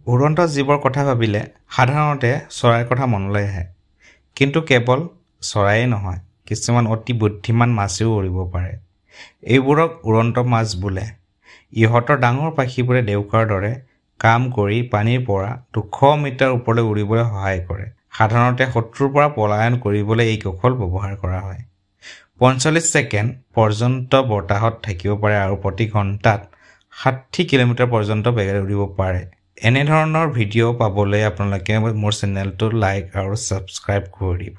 উড়ন্ত জীৱৰ কথা ভাবিলে সাধাৰণতে চৰাইৰ কথা মনলৈ আহে কিন্তু কেৱল চৰাইয়ে নহয় কিছুমান অতি বুদ্ধিমান মাছেও উৰিব পাৰে এইবোৰক উড়ন্ত মাছ বোলে ইহঁতৰ ডাঙৰ পাখিবোৰে দেউকাৰ দৰে কাম কৰি পানীৰ পৰা 200 মিটাৰ ওপৰলৈ উৰিবলৈ সহায় কৰে সাধাৰণতে শত্ৰুৰ পৰা পলায়ন কৰিবলৈ এই কৌশল ব্যৱহাৰ কৰা হয় 45 ছেকেণ্ড পৰ্যন্ত বতাহত থাকিব পাৰে আৰু প্ৰতি ঘণ্টাত 60 কিলোমিটাৰ পৰ্যন্ত বেগেৰে উৰিব পাৰে এনে ধৰণৰ ভিডিঅ' পাবলৈ আপোনালোকে মোৰ চেনেলটো লাইক আৰু সাবস্ক্ৰাইব কৰি দিব